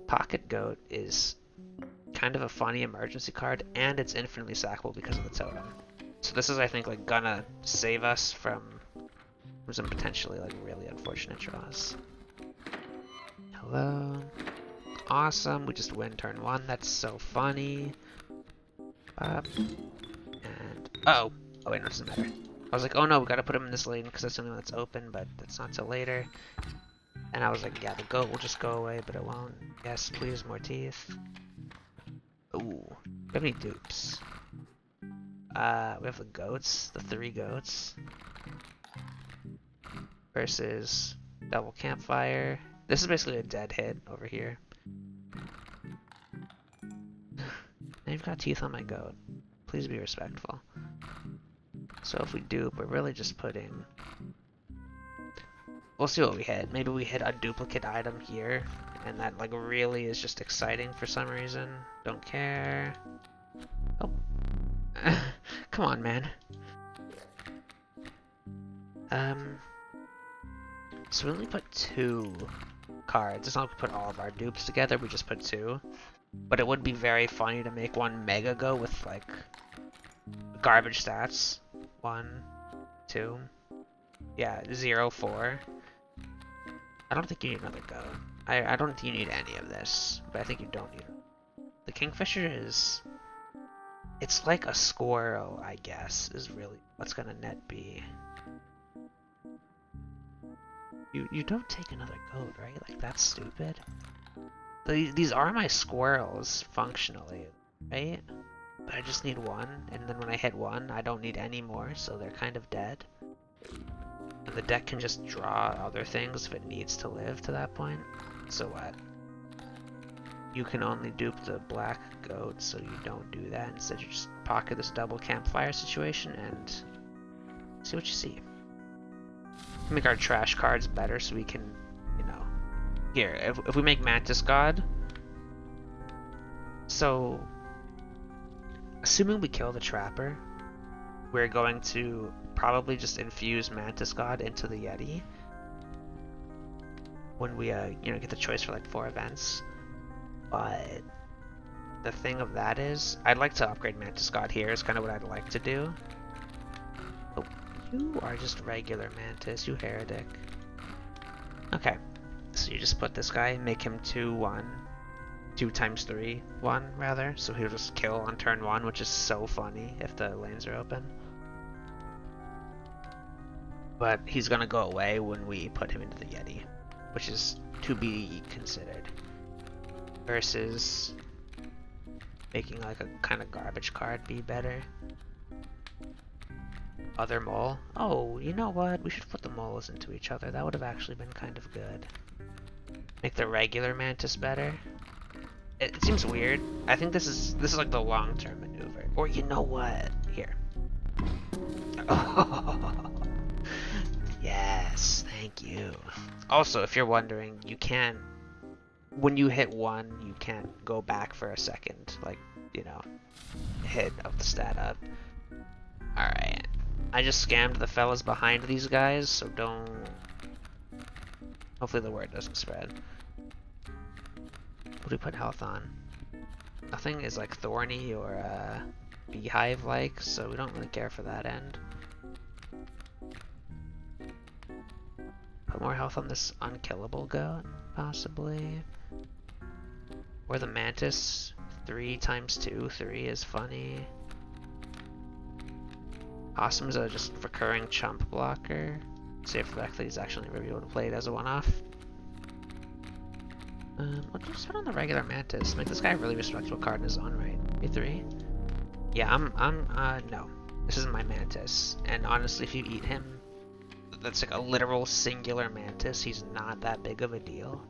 Pocket Goat is kind of a funny emergency card, and it's infinitely sackable because of the totem. So this is, I think, like gonna save us from some potentially like really unfortunate draws. Hello. Awesome, we just win turn 1, that's so funny. And oh wait, no, it doesn't matter. I was like, oh no, we gotta put him in this lane because that's the only one that's open, but that's not till later. And I was like, yeah, the goat will just go away, but it won't. Yes, please, more teeth. Ooh, we have any dupes? We have the goats, the 3 goats. Versus double campfire. This is basically a dead hit over here. I've got teeth on my goat. Please be respectful. So if we dupe, we're really just putting... We'll see what we hit. Maybe we hit a duplicate item here, and that like really is just exciting for some reason. Don't care. Oh. Come on, man. So we only put 2 cards. It's not like we put all of our dupes together, we just put 2. But it would be very funny to make one Mega Go with like garbage stats. 1, 2. Yeah, 0, 4. I don't think you need another goat. I don't think you need any of this, but I think you don't need it. The Kingfisher is... It's like a squirrel, I guess, is really what's gonna net be. You don't take another goat, right? Like, that's stupid. These are my squirrels, functionally, right? But I just need 1, and then when I hit 1, I don't need any more, so they're kind of dead. And the deck can just draw other things if it needs to live to that point. So what? You can only dupe the black goat, so you don't do that. Instead, you just pocket this double campfire situation and see what you see. Make our trash cards better so we can, you know... Here, if we make Mantis God... So... Assuming we kill the Trapper, we're going to probably just infuse Mantis God into the Yeti when we, you know, get the choice for like 4 events. But the thing of that is, I'd like to upgrade Mantis God here, is kind of what I'd like to do. Oh, you are just regular Mantis, you heretic. Okay, so you just put this guy, make him 2/1. 2 times 3, 1 rather, so he'll just kill on turn 1, which is so funny if the lanes are open. But he's gonna go away when we put him into the Yeti, which is to be considered. Versus making like a kind of garbage card be better. Other mole. Oh, you know what? We should put the moles into each other. That would have actually been kind of good. Make the regular Mantis better. It seems weird. I think this is like the long-term maneuver. Or you know what? Here. Oh, yes, thank you. Also, if you're wondering, you can't... When you hit 1, you can't go back for a second. Like, you know, hit of the stat up. Alright. I just scammed the fellas behind these guys, so don't... Hopefully the word doesn't spread. What do we put health on? Nothing is like thorny or beehive-like, so we don't really care for that end. Put more health on this unkillable goat, possibly. Or the Mantis. 3 times 2, 3 is funny. Awesome is a just recurring chump blocker. See if he's actually never be able to play it as a one-off. Let's just put on the regular Mantis. Make this guy a really respectable card in his own right. A3? Yeah, no. This is my Mantis. And honestly, if you eat him, that's like a literal singular Mantis. He's not that big of a deal.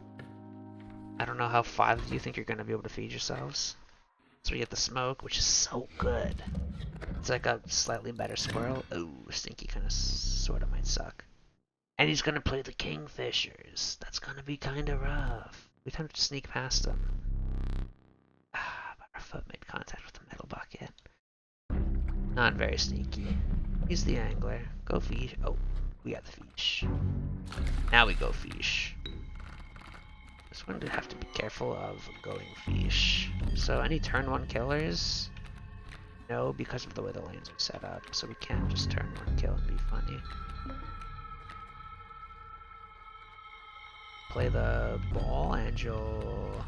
I don't know how 5 of you think you're going to be able to feed yourselves. So we get the smoke, which is so good. It's like a slightly better squirrel. Ooh, stinky kind of sort of might suck. And he's going to play the Kingfishers. That's going to be kind of rough. We'd have to sneak past them. But our foot made contact with the metal bucket. Not very sneaky. He's the angler. Go fish. Oh, we got the fish. Now we go fish. This one would have to be careful of going fish. So any turn 1 killers? No, because of the way the lanes are set up. So we can't just turn 1 kill and be funny. Play the ball and you'll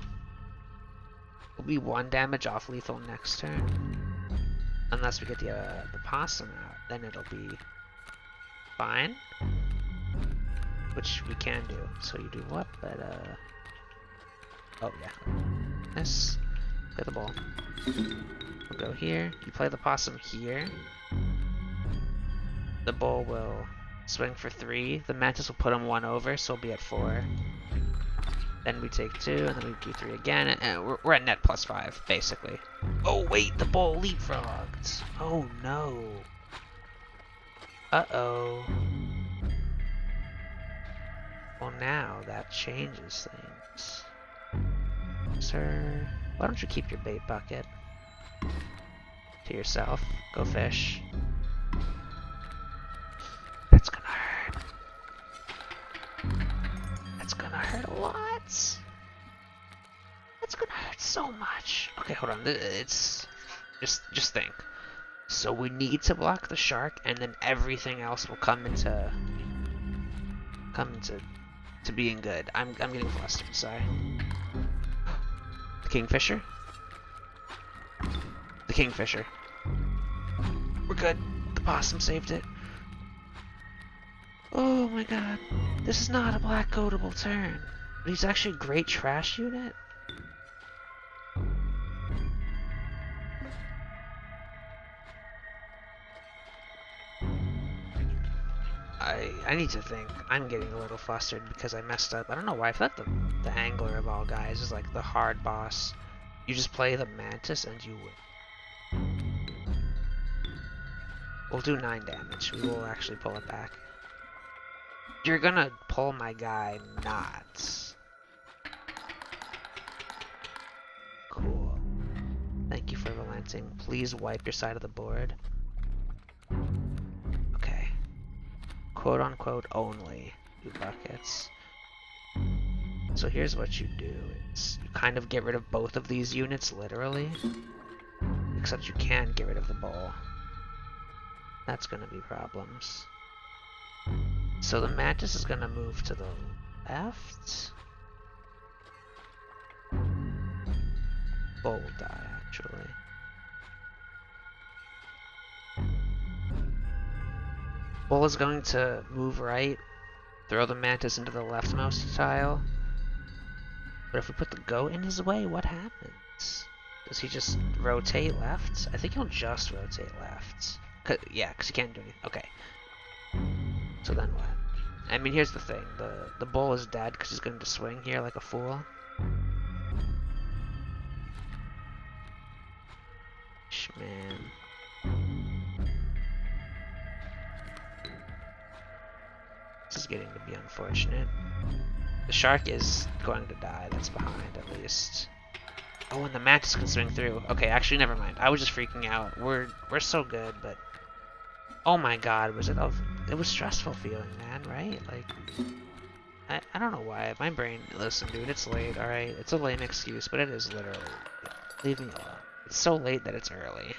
be 1 damage off lethal next turn. Unless we get the possum out, then it'll be fine. Which we can do. So you do what? But oh yeah. This. Play the ball. We'll go here. You play the possum here. The bull will swing for 3. The mantis will put him 1 over, so we'll be at 4. Then we take 2, and then we do 3 again, and we're at net +5, basically. Oh wait, the bull leapfrogged. Oh no. Uh-oh. Well, now that changes things. Sir, why don't you keep your bait bucket to yourself? Go fish. That's gonna hurt. That's gonna hurt a lot. That's gonna hurt so much. Okay, hold on. It's just think. So we need to block the shark, and then everything else will come into being good. I'm getting flustered. Sorry. The kingfisher. The kingfisher. We're good. The possum saved it. Oh my god. This is not a black coatable turn. But he's actually a great trash unit. I need to think. I'm getting a little flustered because I messed up. I don't know why. I feel like the angler of all guys is like the hard boss. You just play the mantis and you win. We'll do 9 damage. We will actually pull it back. You're gonna pull my guy, not. Cool. Thank you for relenting. Please wipe your side of the board. Okay. Quote unquote only 2 buckets. So here's what you do. It's you kind of get rid of both of these units, literally. Except you can get rid of the ball. That's gonna be problems. So the mantis is gonna move to the left. Bull will die, actually. Bull is going to move right, throw the mantis into the leftmost tile. But if we put the goat in his way, what happens? Does he just rotate left? I think he'll just rotate left. Yeah, because he can't do anything. Okay. So then what? I mean, here's the thing. The bull is dead because he's going to swing here like a fool. Man. This is getting to be unfortunate. The shark is going to die. That's behind, at least. Oh, and the mantis can swing through. Okay, actually, never mind. I was just freaking out. We're so good, but... Oh my god, was it... Oh, it was stressful feeling, man, right? Like... I don't know why. My brain... Listen, dude, it's late, alright? It's a lame excuse, but it is literally... Leave me alone. It's so late that it's early.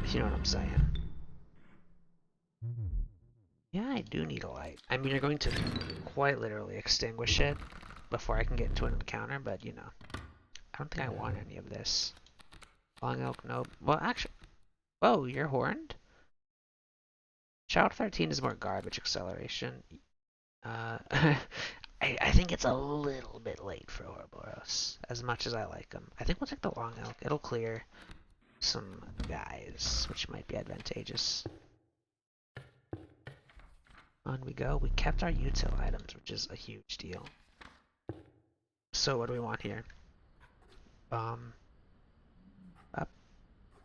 If you know what I'm saying. Yeah, I do need a light. I mean, you're going to quite literally extinguish it before I can get into an encounter, but, you know. I don't think I want any of this. Long oak, nope. Well, actually... Whoa, you're horned? Child 13 is more garbage acceleration. I think it's a little bit late for Ouroboros, as much as I like him. I think we'll take the long elk. It'll clear some guys, which might be advantageous. On we go. We kept our util items, which is a huge deal. So what do we want here? Up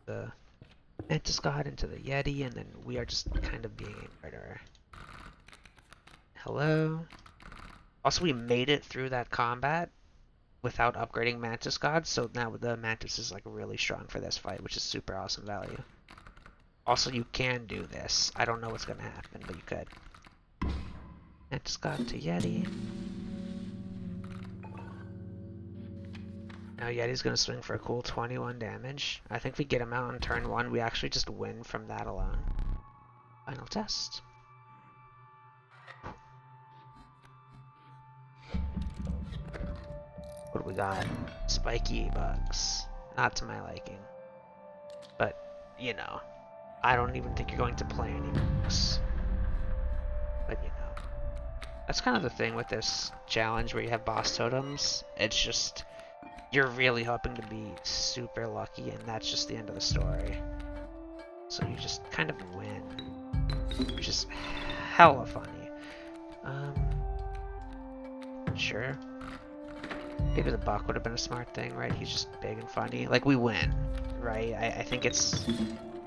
the mantis god into the yeti, and then we are just kind of being a murderer. Hello? Also, we made it through that combat without upgrading mantis god, so now the mantis is like really strong for this fight, which is super awesome value. Also, you can do this. I don't know what's gonna happen, but you could. Mantis god to yeti. Now Yeti's gonna swing for a cool 21 damage. I think if we get him out on turn 1, we actually just win from that alone. Final test. What do we got? Spiky bugs. Not to my liking. But, you know, I don't even think you're going to play any bugs. But, you know, that's kind of the thing with this challenge where you have boss totems. It's just, you're really hoping to be super lucky, and that's just the end of the story. So you just kind of win, which is hella funny. Sure. Maybe the buck would have been a smart thing, right? He's just big and funny. Like, we win, right? I think it's...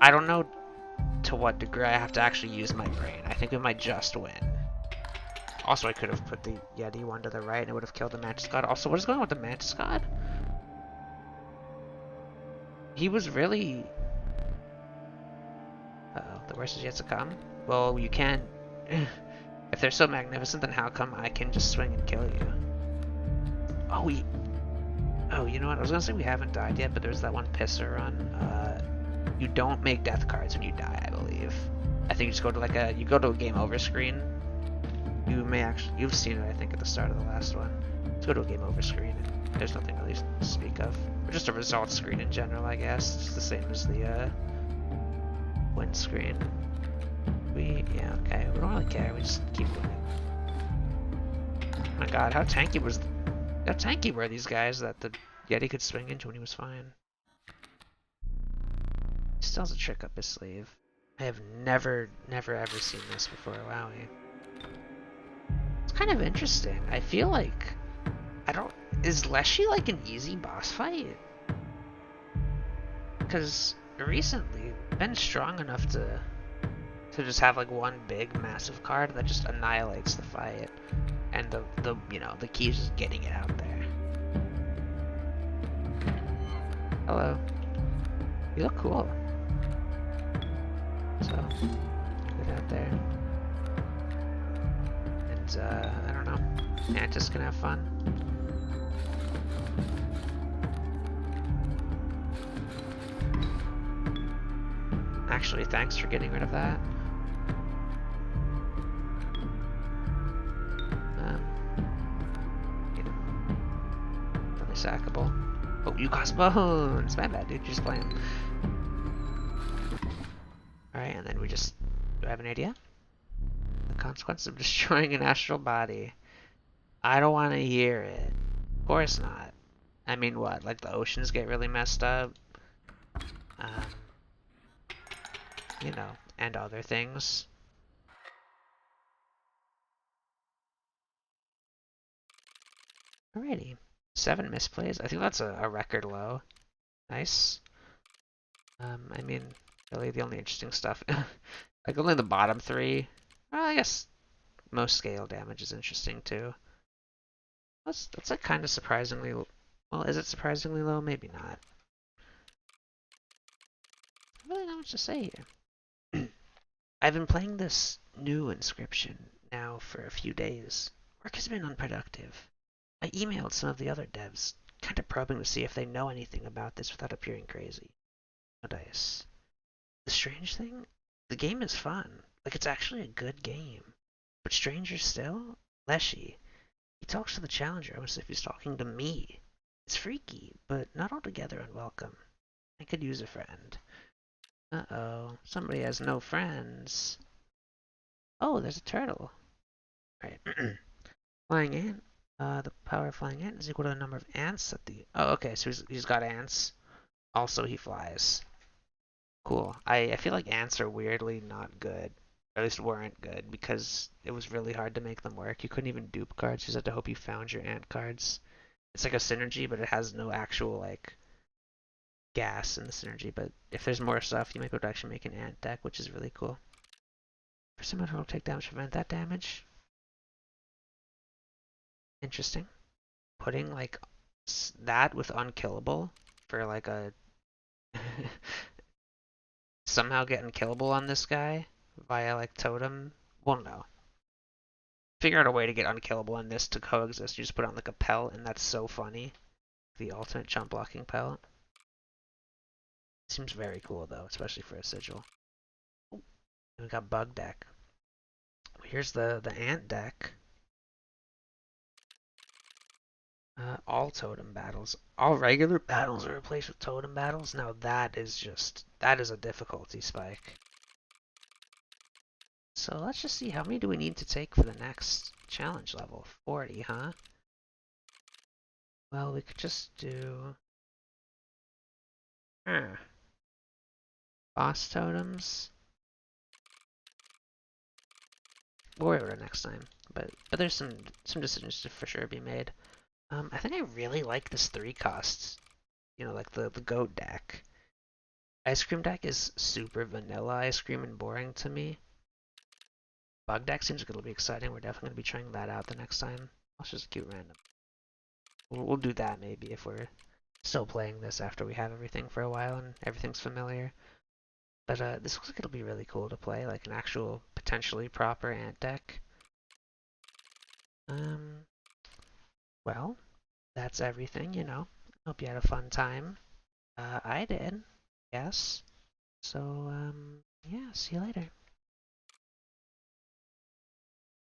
I don't know to what degree I have to actually use my brain. I think we might just win. Also, I could have put the Yeti one to the right and it would have killed the Mantis God. Also, what is going on with the Mantis God? He was really... Uh-oh, the worst is yet to come? Well, you can... If they're so magnificent, then how come I can just swing and kill you? Oh, Oh, you know what? I was gonna say we haven't died yet, but there's that one pisser run. You don't make death cards when you die, I believe. I think you just go to like you go to a game over screen. You may actually, you've seen it, I think, at the start of the last one. Let's go to a game over screen, and there's nothing really to speak of. Or just a results screen in general, I guess. It's the same as the win screen. Yeah, okay, we don't really care, we just keep winning. Oh my god, how tanky were these guys that the Yeti could swing into when he was fine? He still has a trick up his sleeve. I have never ever seen this before, wowie. It's kind of interesting. I feel like, is Leshy like an easy boss fight? Because recently, been strong enough to just have like one big massive card that just annihilates the fight. And the key is just getting it out there. Hello. You look cool. So, good out there. And, I don't know. Mantis can have fun. Actually, thanks for getting rid of that. You know, really sackable. Oh, you cost bones! My bad, dude. You're just playing. Alright, and then we just... Do I have an idea? The consequence of destroying an astral body. I don't want to hear it. Of course not. I mean, what? Like, the oceans get really messed up? You know, and other things. Alrighty. 7 misplays. I think that's a record low. Nice. I mean, really the only interesting stuff... like, only the bottom 3. Well, I guess most scale damage is interesting, too. That's like kind of surprisingly... Well, is it surprisingly low? Maybe not. I really not much to say here. I've been playing this new inscription now for a few days. Work has been unproductive. I emailed some of the other devs, kind of probing to see if they know anything about this without appearing crazy. No dice. The strange thing? The game is fun. Like, it's actually a good game. But stranger still? Leshy. He talks to the challenger almost as if he's talking to me. It's freaky, but not altogether unwelcome. I could use a friend. Uh-oh. Somebody has no friends. Oh, there's a turtle. Alright. Flying ant. The power of flying ant is equal to the number of ants at the... Oh, okay, so he's got ants. Also, he flies. Cool. I feel like ants are weirdly not good. Or at least weren't good, because it was really hard to make them work. You couldn't even dupe cards. You just had to hope you found your ant cards. It's like a synergy, but it has no actual, like, gas in the synergy. But if there's more stuff, you might be able to actually make an ant deck, which is really cool. For someone who will take damage to prevent that damage. Interesting. Putting, like, that with unkillable for, like, a... somehow get unkillable on this guy via, like, totem. Well, no. Figure out a way to get unkillable on this to coexist. You just put on, like, a pelt, and that's so funny. The ultimate jump blocking pelt. Seems very cool, though, especially for a sigil. And we got bug deck. Here's the ant deck. All totem battles. All regular battles are replaced with totem battles. Now that is a difficulty spike. So let's just see, how many do we need to take for the next challenge level? 40, huh? Well, we could just do... boss totems. We'll worry about it next time. But there's some decisions to for sure be made. I think I really like this 3 costs. You know, like the goat deck. Ice cream deck is super vanilla ice cream and boring to me. Bug deck seems like it'll be exciting. We're definitely going to be trying that out the next time. Let's just cute random. We'll do that maybe if we're still playing this after we have everything for a while and everything's familiar. But this looks like it'll be really cool to play, like an actual potentially proper ant deck. Well, that's everything, you know. Hope you had a fun time. I did, yes. So, yeah, see you later.